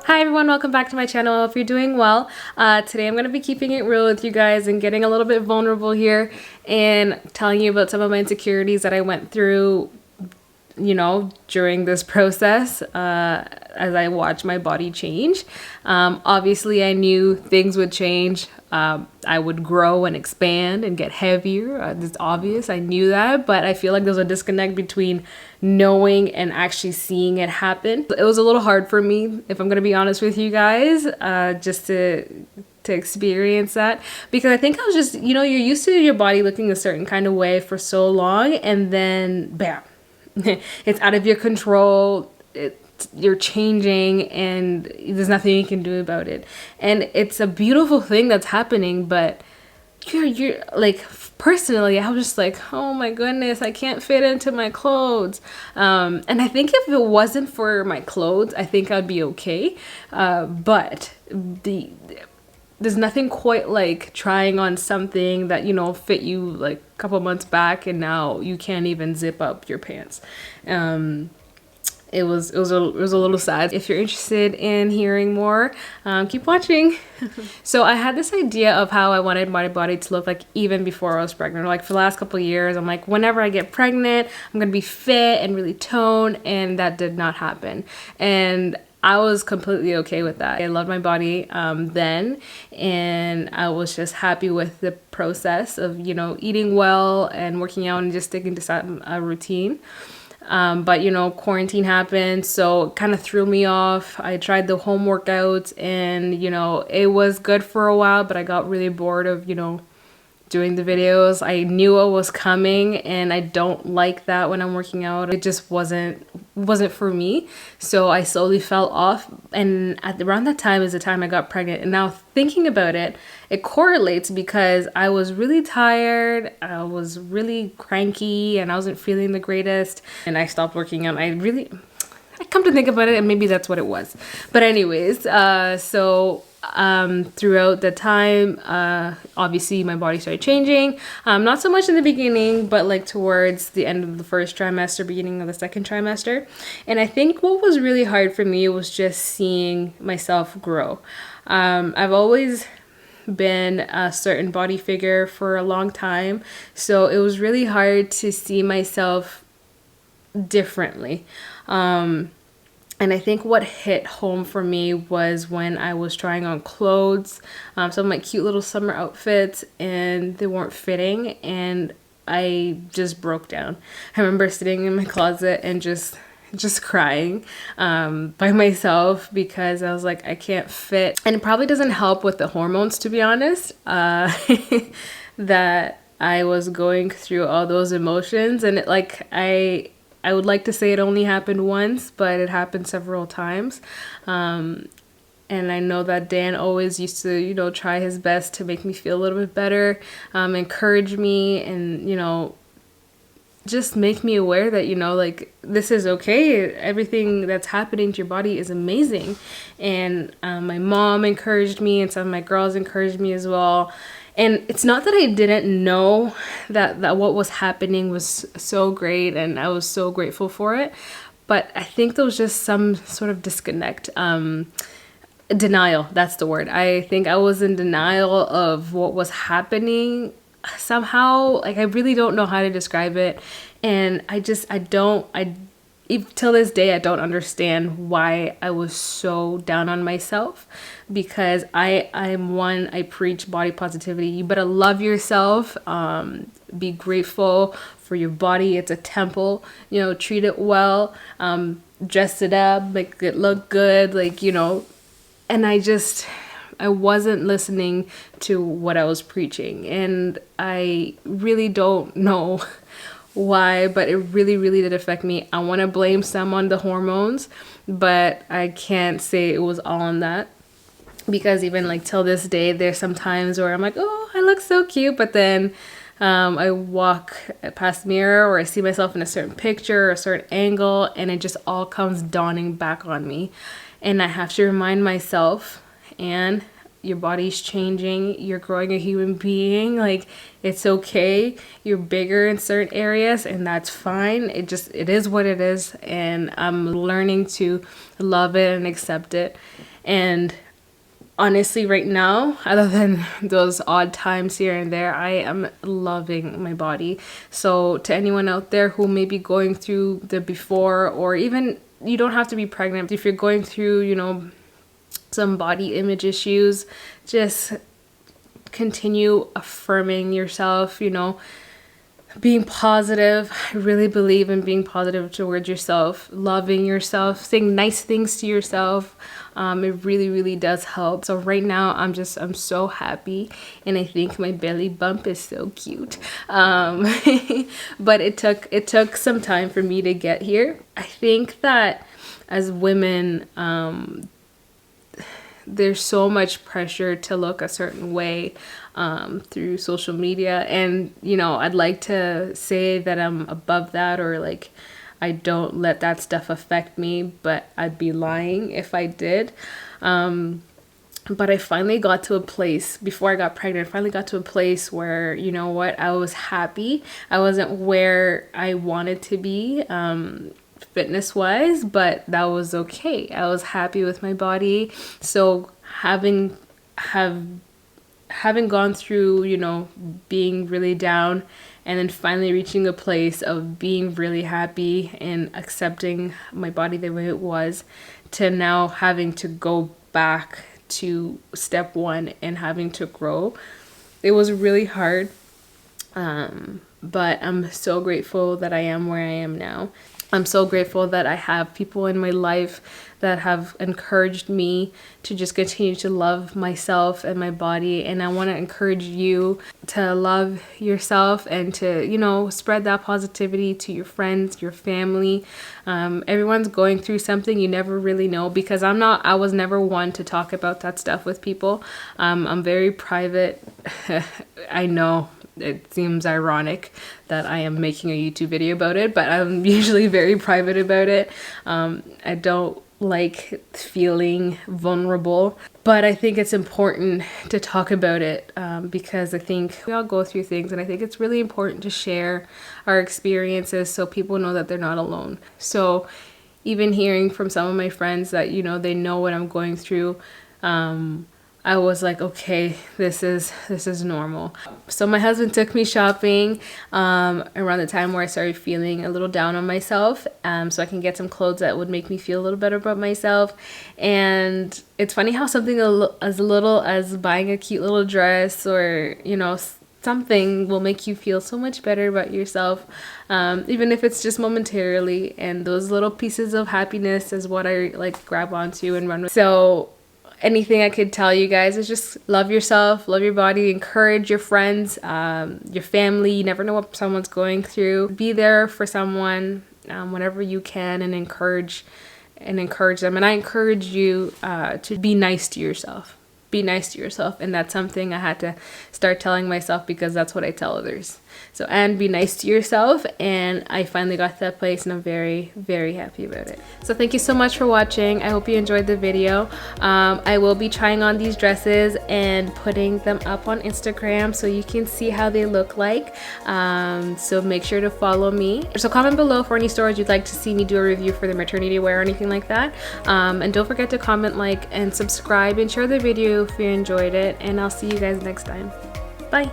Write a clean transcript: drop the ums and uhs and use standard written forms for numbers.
Hi everyone, welcome back to my channel. I hope you're doing well. Today I'm going to be keeping it real with you guys and getting a little bit vulnerable here and telling you about some of my insecurities that I went through, during this process as I watched my body change. Obviously I knew things would change. I would grow and expand and get heavier. It's obvious, I knew that, but I feel like there's a disconnect between knowing and actually seeing it happen. It was a little hard for me, if I'm gonna be honest with you guys, just to experience that, because I think I was just, you're used to your body looking a certain kind of way for so long, and then bam, it's out of your control. You're changing and there's nothing you can do about it, and it's a beautiful thing that's happening, but you're like, personally I was just like, oh my goodness, I can't fit into my clothes, and I think if it wasn't for my clothes, I think I'd be okay, but there's nothing quite like trying on something that fit you like a couple months back and now you can't even zip up your pants. It was a little sad. If you're interested in hearing more, keep watching. So I had this idea of how I wanted my body to look like even before I was pregnant. Like for the last couple of years, I'm like, whenever I get pregnant, I'm gonna be fit and really toned, and that did not happen. And I was completely okay with that. I loved my body then, and I was just happy with the process of eating well and working out and just sticking to a routine. But quarantine happened, so it kind of threw me off. I tried the home workouts, and it was good for a while, but I got really bored of doing the videos. I knew it was coming, and I don't like that when I'm working out. It just wasn't for me, so I slowly fell off. And around that time is the time I got pregnant. And now thinking about it, it correlates because I was really tired, I was really cranky, and I wasn't feeling the greatest, and I stopped working out. I come to think about it, and maybe that's what it was. But anyways, throughout the time, obviously my body started changing, not so much in the beginning, but like towards the end of the first trimester, beginning of the second trimester. And I think what was really hard for me was just seeing myself grow. I've always been a certain body figure for a long time, so it was really hard to see myself differently. And I think what hit home for me was when I was trying on clothes, some of my cute little summer outfits, and they weren't fitting, and I just broke down. I remember sitting in my closet and just crying by myself, because I was like, I can't fit. And it probably doesn't help with the hormones, to be honest, that I was going through all those emotions. And I would like to say it only happened once, but it happened several times. And I know that Dan always used to, try his best to make me feel a little bit better, encourage me, and, just make me aware that, like, this is okay. Everything that's happening to your body is amazing. And my mom encouraged me, and some of my girls encouraged me as well. And it's not that I didn't know that what was happening was so great, and I was so grateful for it. But I think there was just some sort of disconnect. Denial, that's the word. I think I was in denial of what was happening somehow. Like, I really don't know how to describe it. And till this day, I don't understand why I was so down on myself, because I preach body positivity. You better love yourself, be grateful for your body. It's a temple, treat it well, dress it up, make it look good, and I wasn't listening to what I was preaching, and I really don't know why, but it really, really did affect me. I want to blame some on the hormones, but I can't say it was all on that, because even like till this day, there's some times where I'm like, oh, I look so cute, but then I walk past the mirror, or I see myself in a certain picture or a certain angle, and it just all comes dawning back on me, and I have to remind myself, and your body's changing, you're growing a human being. Like, it's okay, you're bigger in certain areas, and that's fine. It is what it is, and I'm learning to love it and accept it. And honestly, right now, other than those odd times here and there, I am loving my body. So to anyone out there who may be going through the before, or even, you don't have to be pregnant, if you're going through, you know, some body image issues, just continue affirming yourself, you know, being positive. I really believe in being positive towards yourself, loving yourself, saying nice things to yourself. It really, really does help. So right now, I'm so happy, and I think my belly bump is so cute. But it took some time for me to get here. I think that as women, there's so much pressure to look a certain way through social media, and you know, I'd like to say that I'm above that, or like I don't let that stuff affect me, but I'd be lying if I did. But I finally got to a place, before I got pregnant, I finally got to a place where, you know what, I was happy. I wasn't where I wanted to be fitness wise, but that was okay. I was happy with my body. So having gone through, you know, being really down, and then finally reaching a place of being really happy and accepting my body the way it was, to now having to go back to step one and having to grow. It was really hard, but I'm so grateful that I am where I am now. I'm so grateful that I have people in my life that have encouraged me to just continue to love myself and my body. And I want to encourage you to love yourself and to, you know, spread that positivity to your friends, your family. Everyone's going through something. You never really know, because I was never one to talk about that stuff with people. I'm very private. I know. It seems ironic that I am making a YouTube video about it, but I'm usually very private about it. I don't like feeling vulnerable, but I think it's important to talk about it because I think we all go through things, and I think it's really important to share our experiences so people know that they're not alone. So even hearing from some of my friends that, you know, they know what I'm going through, I was like, okay, this is normal. So my husband took me shopping around the time where I started feeling a little down on myself, so I can get some clothes that would make me feel a little better about myself. And it's funny how something as little as buying a cute little dress, or, you know, something will make you feel so much better about yourself, even if it's just momentarily. And those little pieces of happiness is what I like grab onto and run with. So anything I could tell you guys is just love yourself, love your body, encourage your friends, your family. You never know what someone's going through. Be there for someone whenever you can, and encourage them. And I encourage you to be nice to yourself. Be nice to yourself. And that's something I had to start telling myself, because that's what I tell others. So, and be nice to yourself. And I finally got to that place, and I'm very, very happy about it. So thank you so much for watching. I hope you enjoyed the video. I will be trying on these dresses and putting them up on Instagram so you can see how they look like. So make sure to follow me. So comment below for any stores you'd like to see me do a review for the maternity wear or anything like that. And don't forget to comment, like, and subscribe, and share the video if you enjoyed it. And I'll see you guys next time. Bye.